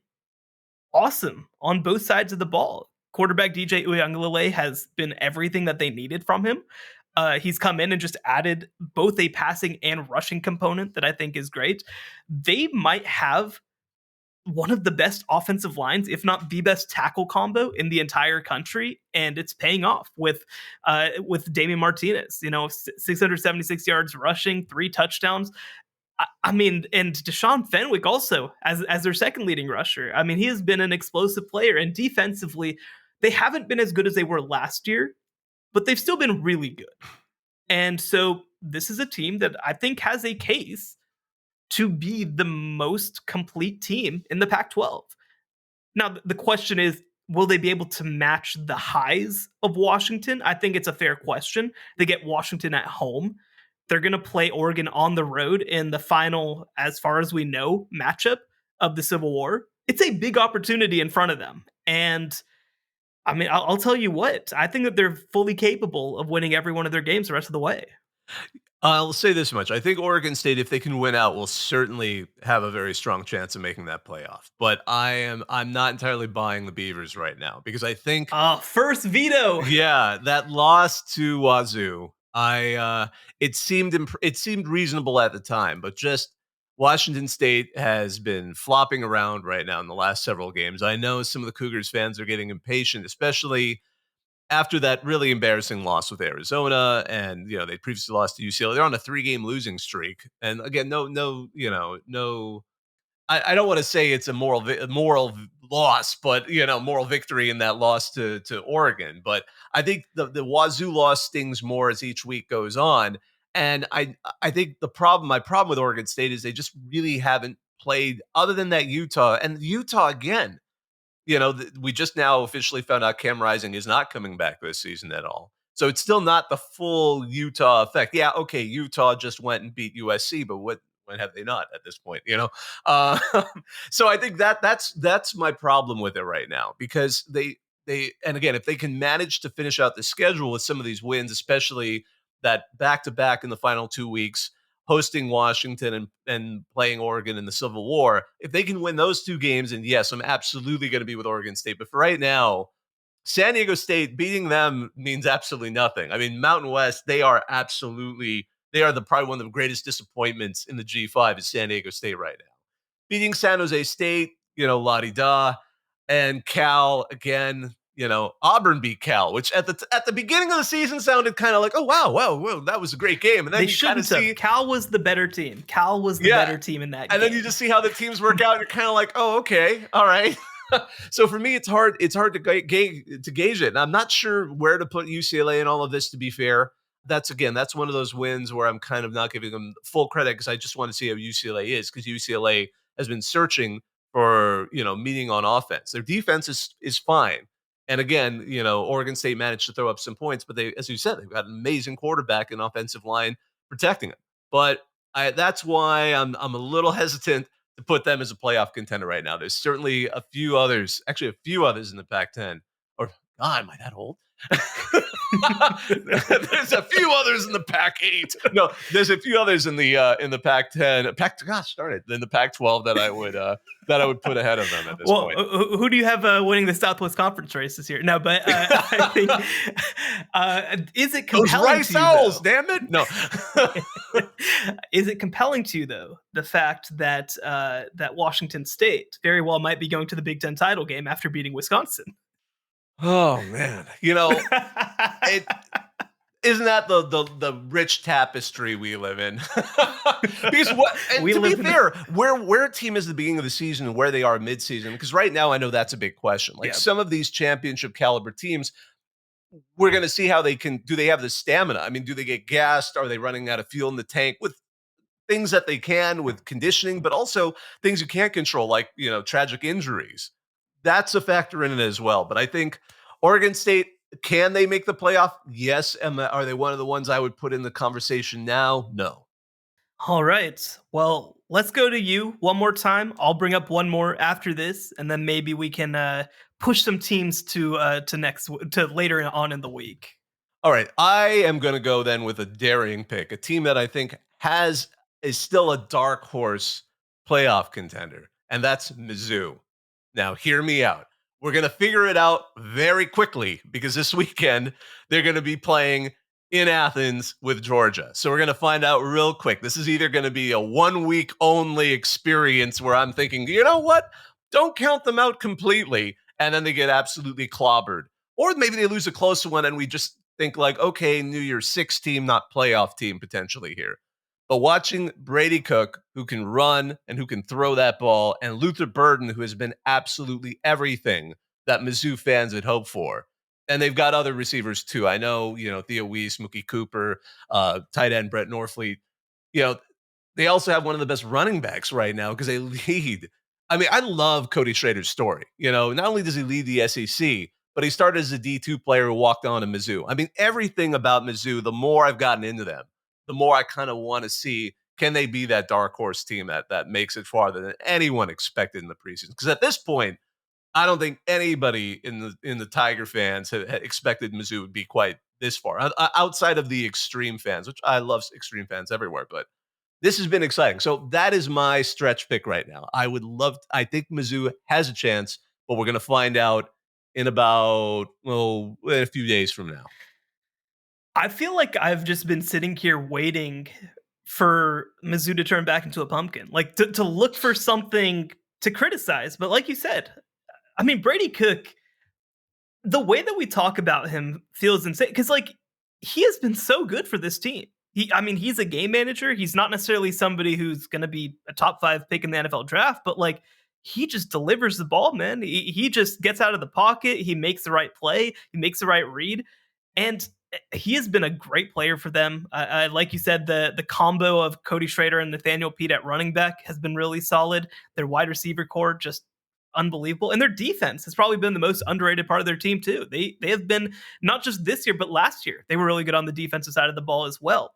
awesome on both sides of the ball. Quarterback DJ Uiagalelei has been everything that they needed from him. He's come in and just added both a passing and rushing component that I think is great. They might have one of the best offensive lines, if not the best tackle combo in the entire country, and it's paying off with Damian Martinez. 676 yards rushing, 3 touchdowns. I mean, and Deshaun Fenwick also as their second leading rusher. I mean, he has been an explosive player, and defensively, they haven't been as good as they were last year, but they've still been really good. And so this is a team that I think has a case to be the most complete team in the Pac-12. Now, the question is, will they be able to match the highs of Washington? I think it's a fair question. They get Washington at home. They're going to play Oregon on the road in the final, as far as we know, matchup of the Civil War. It's a big opportunity in front of them. And I mean, I'll tell you what, I think that they're fully capable of winning every one of their games the rest of the way. I'll say this much. I think Oregon State, if they can win out, will certainly have a very strong chance of making that playoff. But I'm not entirely buying the Beavers right now, because I think first veto. Yeah, that loss to Wazoo, it seemed reasonable at the time, but just Washington State has been flopping around right now in the last several games. I know some of the Cougars fans are getting impatient, especially after that really embarrassing loss with Arizona, and they previously lost to UCLA. They're on a 3-game losing streak, and again, no. I don't want to say it's a moral loss, but moral victory in that loss to Oregon. But I think the Wazoo loss stings more as each week goes on, and I think my problem with Oregon State is they just really haven't played, other than that Utah, and Utah again. We just now officially found out Cam Rising is not coming back this season at all. So it's still not the full Utah effect. Yeah, okay, Utah just went and beat USC, but when have they not at this point? So I think that's my problem with it right now, because they and again, if they can manage to finish out the schedule with some of these wins, especially that back-to-back in the final 2 weeks, hosting Washington and playing Oregon in the Civil War, if they can win those 2 games, and yes, I'm absolutely going to be with Oregon State. But for right now, San Diego State, beating them means absolutely nothing. I mean, Mountain West, they are probably one of the greatest disappointments in the G5 is San Diego State right now. Beating San Jose State, la-di-da, and Cal, again, Auburn beat Cal, which at the beginning of the season sounded kind of like, oh, wow, that was a great game. And then they shouldn't have. Cal was the better team. Cal was the better team in that game. And then you just see how the teams work out, and you're kind of like, oh, okay, all right. So for me, it's hard to gauge it. And I'm not sure where to put UCLA in all of this, to be fair. That's one of those wins where I'm kind of not giving them full credit, because I just want to see how UCLA is, because UCLA has been searching for, meeting on offense. Their defense is fine. And again, Oregon State managed to throw up some points, but as you said, they've got an amazing quarterback and offensive line protecting them. But that's why I'm a little hesitant to put them as a playoff contender right now. There's certainly a few others in the Pac-10. Or, God, am I that old? There's a few others in the Pac-8. No, there's a few others in the Pac-10. In the Pac-12 that I would put ahead of them at this point. Who do you have winning the Southwest Conference race this year? No, but I think is it compelling? Those Rice Owls, damn it! No, is it compelling to you though, the fact that that Washington State very well might be going to the Big Ten title game after beating Wisconsin? Oh man, it isn't that the rich tapestry we live in? Because to be fair, where a team is at the beginning of the season and where they are mid-season, because right now I know that's a big question. Like some of these championship caliber teams, we're going to see how do they have the stamina? I mean, do they get gassed? Are they running out of fuel in the tank with things that they can with conditioning, but also things you can't control, like, tragic injuries? That's a factor in it as well. But I think Oregon State, can they make the playoff? Yes. And are they one of the ones I would put in the conversation now? No. All right. Well, let's go to you one more time. I'll bring up one more after this, and then maybe we can push some teams to later on in the week. All right. I am going to go then with a daring pick, a team that I think is still a dark horse playoff contender, and that's Mizzou. Now, hear me out. We're going to figure it out very quickly because this weekend they're going to be playing in Athens with Georgia. So we're going to find out real quick. This is either going to be a 1 week only experience where I'm thinking, you know what? Don't count them out completely. And then they get absolutely clobbered. Or maybe they lose a close one and we just think like, okay, New Year's Six team, not playoff team potentially here. But watching Brady Cook, who can run and who can throw that ball, and Luther Burden, who has been absolutely everything that Mizzou fans had hoped for. And they've got other receivers too. I know, Theo Weiss, Mookie Cooper, tight end Brett Norfleet. They also have one of the best running backs right now because they lead. I mean, I love Cody Schrader's story. Not only does he lead the SEC, but he started as a D2 player who walked on to Mizzou. I mean, everything about Mizzou, the more I've gotten into them, the more I kind of want to see, can they be that dark horse team that makes it farther than anyone expected in the preseason? Because at this point, I don't think anybody in the Tiger fans had expected Mizzou would be quite this far, outside of the extreme fans, which I love extreme fans everywhere. But this has been exciting. So that is my stretch pick right now. I think Mizzou has a chance, but we're going to find out in about, a few days from now. I feel like I've just been sitting here waiting for Mizzou to turn back into a pumpkin, like to look for something to criticize. But like you said, I mean, Brady Cook, the way that we talk about him feels insane because, like, he has been so good for this team. He's a game manager. He's not necessarily somebody who's going to be a top 5 pick in the NFL draft, but like, he just delivers the ball, man. He just gets out of the pocket. He makes the right play. He makes the right read. And he has been a great player for them. Like you said, the combo of Cody Schrader and Nathaniel Pete at running back has been really solid. Their wide receiver core just unbelievable, and their defense has probably been the most underrated part of their team too. They have been, not just this year but last year, they were really good on the defensive side of the ball as well.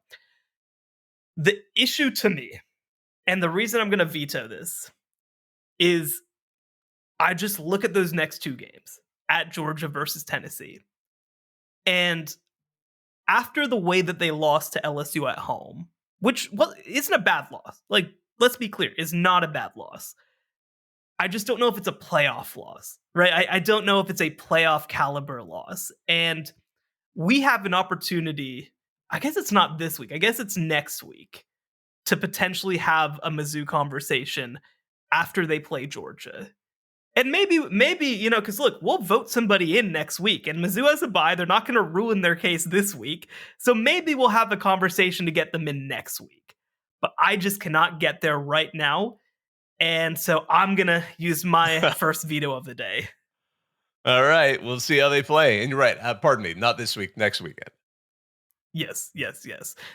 The issue to me, and the reason I'm going to veto this, is I just look at those next 2 games at Georgia versus Tennessee, and after the way that they lost to LSU at home, which isn't a bad loss, like, let's be clear, is not a bad loss. I just don't know if it's a playoff loss, right? I don't know if it's a playoff caliber loss. And we have an opportunity, I guess it's not this week, I guess it's next week, to potentially have a Mizzou conversation after they play Georgia. And maybe, because look, we'll vote somebody in next week, and Mizzou has a bye. They're not going to ruin their case this week. So maybe we'll have a conversation to get them in next week. But I just cannot get there right now. And so I'm going to use my first veto of the day. All right. We'll see how they play. And you're right. Pardon me. Not this week. Next weekend. Yes.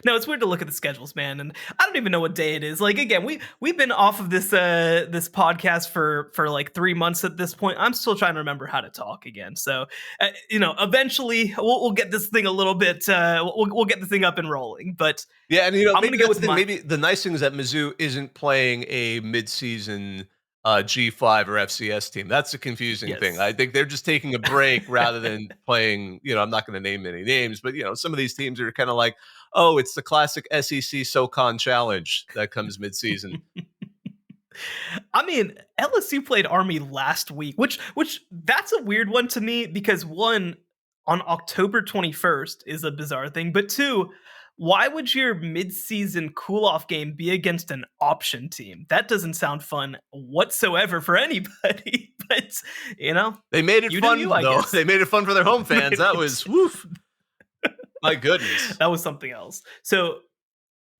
No, it's weird to look at the schedules, man, and I don't even know what day it is. Like, again, we've been off of this podcast for like 3 months at this point. I'm still trying to remember how to talk again. So, eventually we'll get this thing a little bit. We'll get the thing up and rolling. But yeah, and I'm gonna go with maybe the nice thing is that Mizzou isn't playing a midseason G5 or FCS team. That's the confusing thing. I think they're just taking a break rather than playing, I'm not going to name any names, but some of these teams are kind of like, oh, it's the classic SEC SoCon challenge that comes midseason. I mean, LSU played Army last week, which that's a weird one to me because, one, on October 21st is a bizarre thing, but two, why would your midseason cool-off game be against an option team? That doesn't sound fun whatsoever for anybody. But, they made it fun, though. They made it fun for their home fans. That was, woof. My goodness. That was something else. So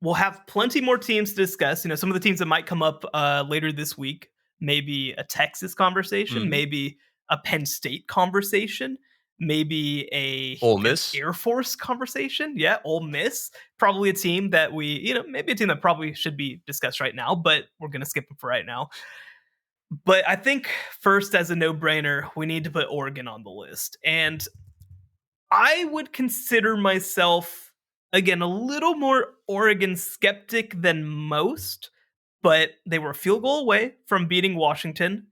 we'll have plenty more teams to discuss. Some of the teams that might come up later this week, maybe a Texas conversation, maybe a Penn State conversation. maybe a Ole an Miss? Air Force conversation. Yeah, Ole Miss, probably a team that maybe a team that probably should be discussed right now, but we're going to skip them for right now. But I think first, as a no-brainer, we need to put Oregon on the list. And I would consider myself, again, a little more Oregon skeptic than most, but they were a field goal away from beating Washington.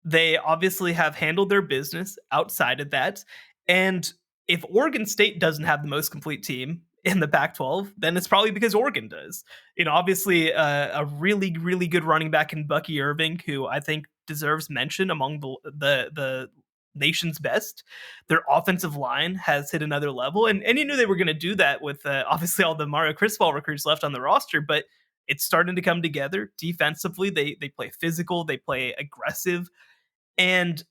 They obviously have handled their business outside of that. And if Oregon State doesn't have the most complete team in the Pac-12, then it's probably because Oregon does. Obviously, a really, really good running back in Bucky Irving, who I think deserves mention among the nation's best. Their offensive line has hit another level, and you knew they were going to do that with obviously all the Mario Cristobal recruits left on the roster, but it's starting to come together defensively. They play physical, they play aggressive, and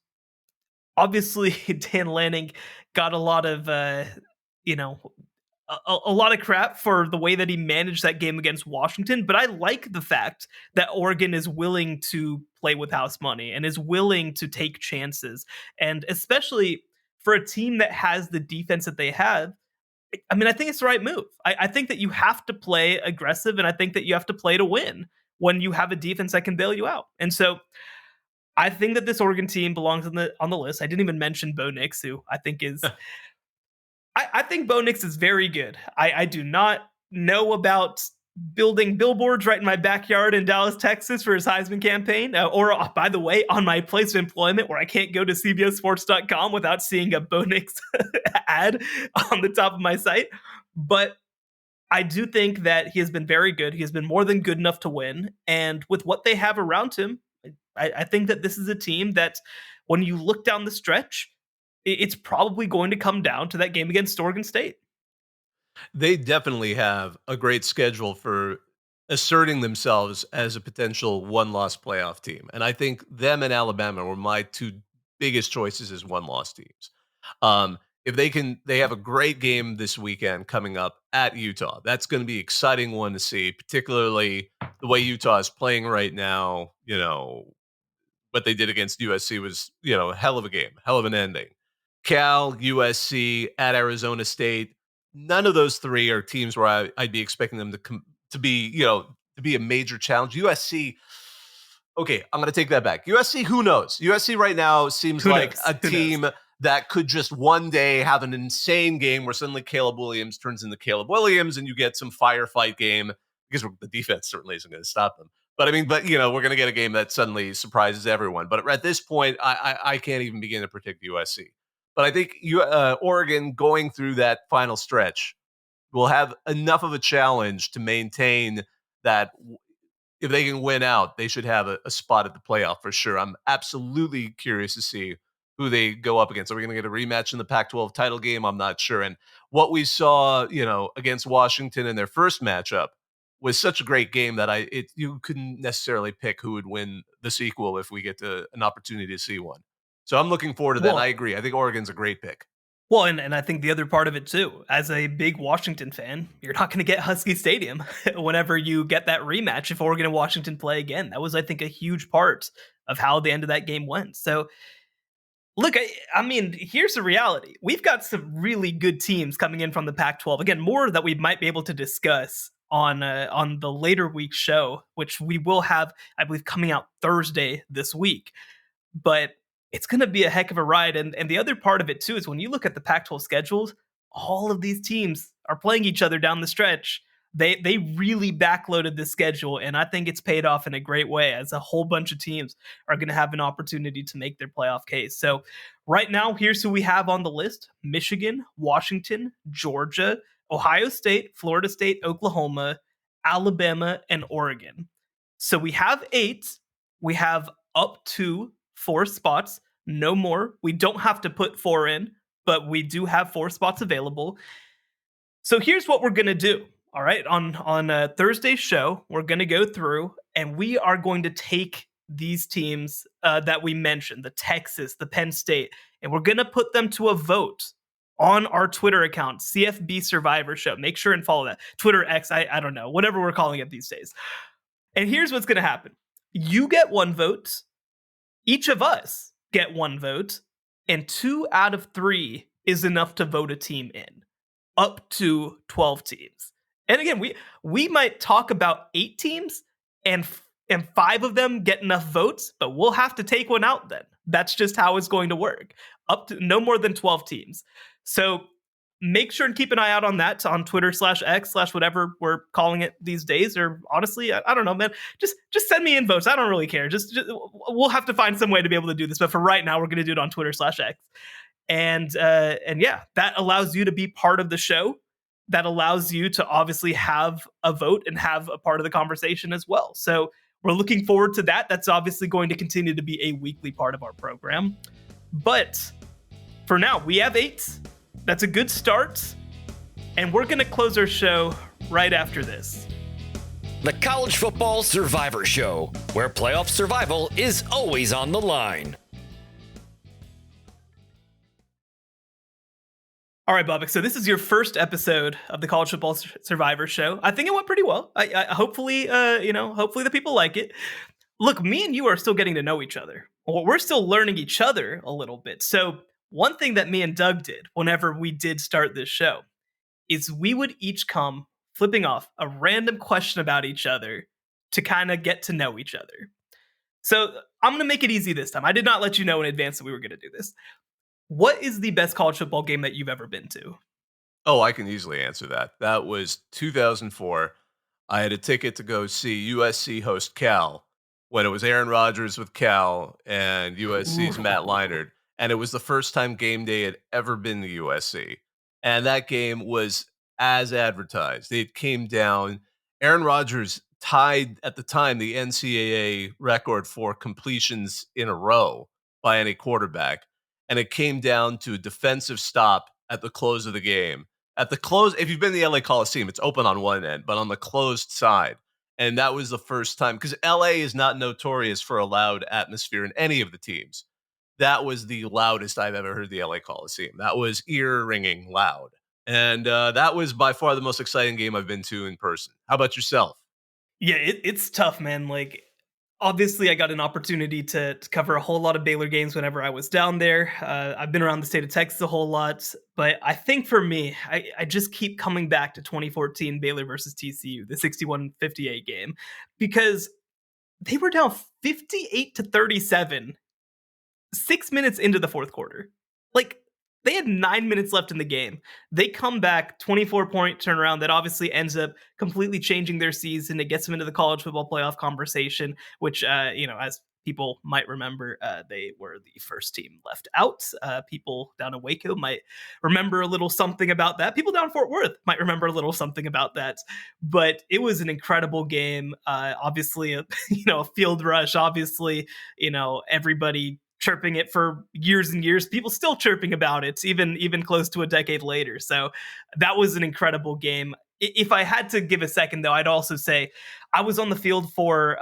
obviously Dan Lanning got a lot of a lot of crap for the way that he managed that game against Washington, but I like the fact that Oregon is willing to play with house money and is willing to take chances. And especially for a team that has the defense that they have, I mean, I think it's the right move. I think that you have to play aggressive, and I think that you have to play to win when you have a defense that can bail you out. And so I think that this Oregon team belongs on the list. I didn't even mention Bo Nix, who I think is I think Bo Nix is very good. I do not know about building billboards right in my backyard in Dallas, Texas for his Heisman campaign, or by the way, on my place of employment where I can't go to CBSSports.com without seeing a Bo Nix ad on the top of my site. But I do think that he has been very good. He has been more than good enough to win. And with what they have around him, I think that this is a team that when you look down the stretch, it's probably going to come down to that game against Oregon State. They definitely have a great schedule for asserting themselves as a potential one-loss playoff team, and I think them and Alabama were my two biggest choices as one-loss teams. If they have a great game this weekend coming up at Utah. That's going to be an exciting one to see, particularly the way Utah is playing right now. What they did against USC was, a hell of a game, hell of an ending. Cal, USC, at Arizona State. None of those three are teams where I'd be expecting them to be a major challenge. USC, okay, I'm going to take that back. USC, who knows? USC right now seems like a team that could just one day have an insane game where suddenly Caleb Williams turns into Caleb Williams and you get some firefight game because the defense certainly isn't going to stop them. But we're going to get a game that suddenly surprises everyone. But at this point, I can't even begin to predict USC. But I think Oregon going through that final stretch will have enough of a challenge to maintain that. If they can win out, they should have a spot at the playoff for sure. I'm absolutely curious to see who they go up against. Are we going to get a rematch in the Pac-12 title game? I'm not sure. And what we saw, against Washington in their first matchup was such a great game that you couldn't necessarily pick who would win the sequel if we get an opportunity to see one. So I'm looking forward to that. I agree. I think Oregon's a great pick. Well, and I think the other part of it too, as a big Washington fan, you're not going to get Husky Stadium whenever you get that rematch if Oregon and Washington play again. That was, I think, a huge part of how the end of that game went. So, look, I mean, here's the reality. We've got some really good teams coming in from the Pac-12. Again, more that we might be able to discuss on the later week show, which we will have, I believe, coming out Thursday this week. But it's going to be a heck of a ride. And the other part of it, too, is when you look at the Pac-12 schedules, all of these teams are playing each other down the stretch. They really backloaded the schedule, and I think it's paid off in a great way as a whole bunch of teams are going to have an opportunity to make their playoff case. So right now, here's who we have on the list: Michigan, Washington, Georgia, Ohio State, Florida State, Oklahoma, Alabama, and Oregon. So we have 8. We have up to 4 spots, no more. We don't have to put 4 in, but we do have 4 spots available. So here's what we're going to do. All right, on Thursday's show, we're going to go through and we are going to take these teams that we mentioned, the Texas, the Penn State, and we're going to put them to a vote on our Twitter account, CFB Survivor Show. Make sure and follow that. Twitter X, I don't know, whatever we're calling it these days. And here's what's going to happen. You get 1 vote. Each of us get 1 vote. And 2 out of 3 is enough to vote a team in, up to 12 teams. And again, we might talk about 8 teams and 5 of them get enough votes, but we'll have to take one out then. That's just how it's going to work. Up to no more than 12 teams. So make sure and keep an eye out on that on Twitter/X/ whatever we're calling it these days. Or honestly, I don't know, man. Just send me in votes. I don't really care. Just we'll have to find some way to be able to do this. But for right now, we're going to do it on Twitter/X. And yeah, that allows you to be part of the show. That allows you to obviously have a vote and have a part of the conversation as well. So we're looking forward to that. That's obviously going to continue to be a weekly part of our program. But for now, we have 8. That's a good start. And we're going to close our show right after this. The College Football Survivor Show, where playoff survival is always on the line. All right, Bobak. So this is your first episode of the College Football Survivor Show. I think it went pretty well. I hopefully, hopefully the people like it. Look, me and you are still getting to know each other. Well, we're still learning each other a little bit. So one thing that me and Doug did whenever we did start this show is we would each come flipping off a random question about each other to kind of get to know each other. So I'm going to make it easy this time. I did not let you know in advance that we were going to do this. What is the best college football game that you've ever been to? Oh, I can easily answer that. That was 2004. I had a ticket to go see USC host Cal when it was Aaron Rodgers with Cal and USC's Matt Leinart. And it was the first time game day had ever been to USC. And that game was as advertised. It came down. Aaron Rodgers tied, at the time, the NCAA record for completions in a row by any quarterback. And it came down to a defensive stop at the close of the game. At the close, if you've been to the LA Coliseum, it's open on one end, but on the closed side. And that was the first time, because LA is not notorious for a loud atmosphere in any of the teams. That was the loudest I've ever heard the LA Coliseum. That was ear-ringing loud. And that was by far the most exciting game I've been to in person. How about yourself? Yeah, it's tough, man. Like, obviously, I got an opportunity to cover a whole lot of Baylor games whenever I was down there. I've been around the state of Texas a whole lot. But I think for me, I just keep coming back to 2014 Baylor versus TCU, the 61-58 game, because they were down 58-37 6 minutes into the fourth quarter. Like, they had 9 minutes left in the game. They come back, 24-point turnaround that obviously ends up completely changing their season. It gets them into the college football playoff conversation, which, as people might remember, they were the first team left out. People down in Waco might remember a little something about that. People down in Fort Worth might remember a little something about that. But it was an incredible game. Obviously, a field rush. Obviously, everybody chirping it for years and years, people still chirping about it, even close to a decade later. So that was an incredible game. If I had to give a second, though, I'd also say I was on the field for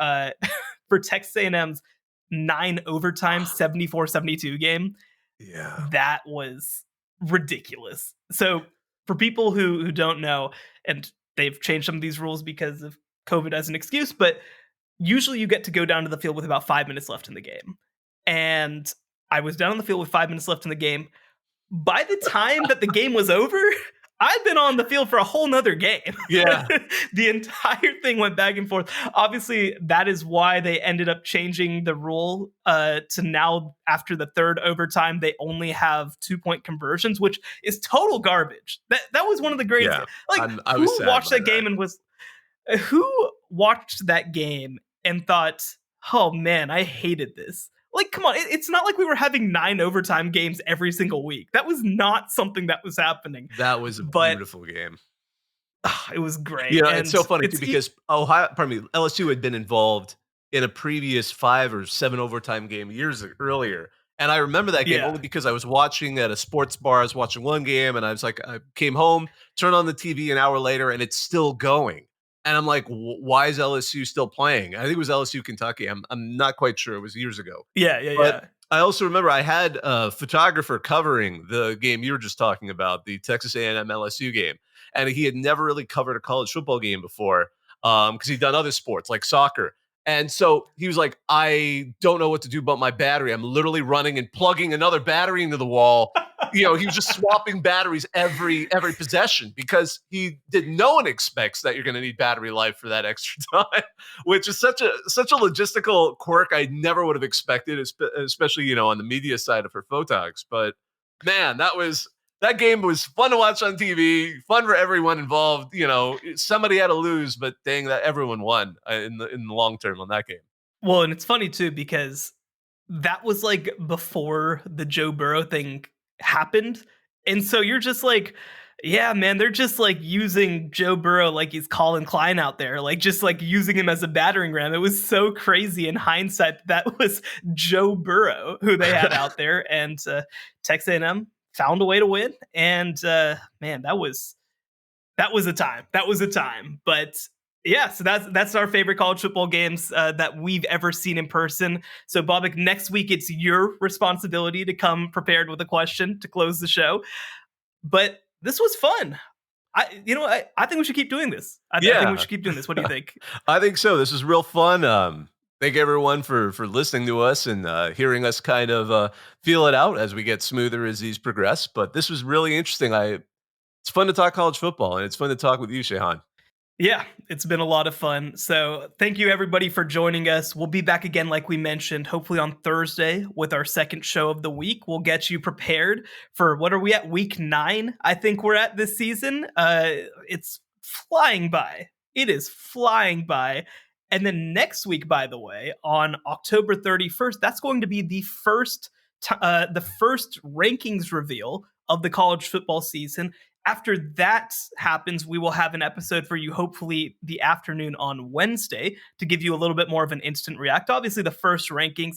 for Texas A&M's 9 overtime 74-72 game. Yeah, that was ridiculous. So for people who don't know, and they've changed some of these rules because of COVID as an excuse, but usually you get to go down to the field with about 5 minutes left in the game. And I was down on the field with 5 minutes left in the game. By the time that the game was over, I'd been on the field for a whole nother game. Yeah. The entire thing went back and forth. Obviously, that is why they ended up changing the rule to now, after the third overtime, they only have 2-point conversions, which is total garbage. That was one of the greatest. Yeah. Like, who watched that game and who watched that game and thought, oh man, I hated this. Like, come on, it's not like we were having 9 overtime games every single week. That was not something that was happening. That was a beautiful game. It was great. It's so funny too, because LSU had been involved in a previous 5 or 7 overtime game years earlier. And I remember that game only because I was watching at a sports bar. I was watching one game and I came home, turned on the TV an hour later, and it's still going. And I'm like, why is LSU still playing? I think it was LSU Kentucky. I'm not quite sure. It was years ago. Yeah. I also remember I had a photographer covering the game you were just talking about, the Texas A&M LSU game. And he had never really covered a college football game before because he'd done other sports like soccer. And so he was like, I don't know what to do about my battery. I'm literally running and plugging another battery into the wall. He was just swapping batteries every possession because no one expects that you're going to need battery life for that extra time, which is such a logistical quirk I never would have expected, especially, on the media side of her Photogs. But man, that game was fun to watch on TV, fun for everyone involved. Somebody had to lose, but dang, that everyone won in the long term on that game. Well, and it's funny too, because that was like before the Joe Burrow thing happened. And so you're just like, yeah, man, they're just like using Joe Burrow like he's Colin Klein out there, like just like using him as a battering ram. It was so crazy in hindsight that was Joe Burrow who they had out there, and Texas A&M found a way to win. And man, that was a time. That was a time. But yeah, so that's our favorite college football games that we've ever seen in person. So Bobak, next week it's your responsibility to come prepared with a question to close the show. But this was fun. I think we should keep doing this. I think we should keep doing this. What do you think? I think so. This is real fun. Thank everyone for listening to us and hearing us kind of feel it out as we get smoother as these progress. But this was really interesting. It's fun to talk college football, and it's fun to talk with you, Shehan. Yeah, it's been a lot of fun. So thank you, everybody, for joining us. We'll be back again, like we mentioned, hopefully on Thursday with our second show of the week. We'll get you prepared for, what are we at, week 9? I think we're at this season. It's flying by. It is flying by. And then next week, by the way, on October 31st, that's going to be the first rankings reveal of the college football season. After that happens, we will have an episode for you, hopefully the afternoon on Wednesday, to give you a little bit more of an instant react. Obviously, the first rankings,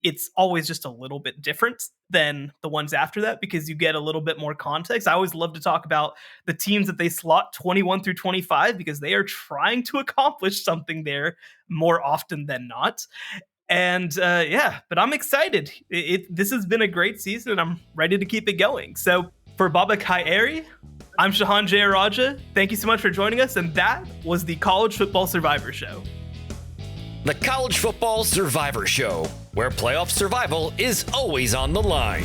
it's always just a little bit different than the ones after that because you get a little bit more context. I always love to talk about the teams that they slot 21 through 25 because they are trying to accomplish something there more often than not. And but I'm excited. This has been a great season, and I'm ready to keep it going. So for Bobak Ha'Eri, I'm Shehan Jeyarajah. Thank you so much for joining us, and that was the College Football Survivor Show. The College Football Survivor Show, where playoff survival is always on the line.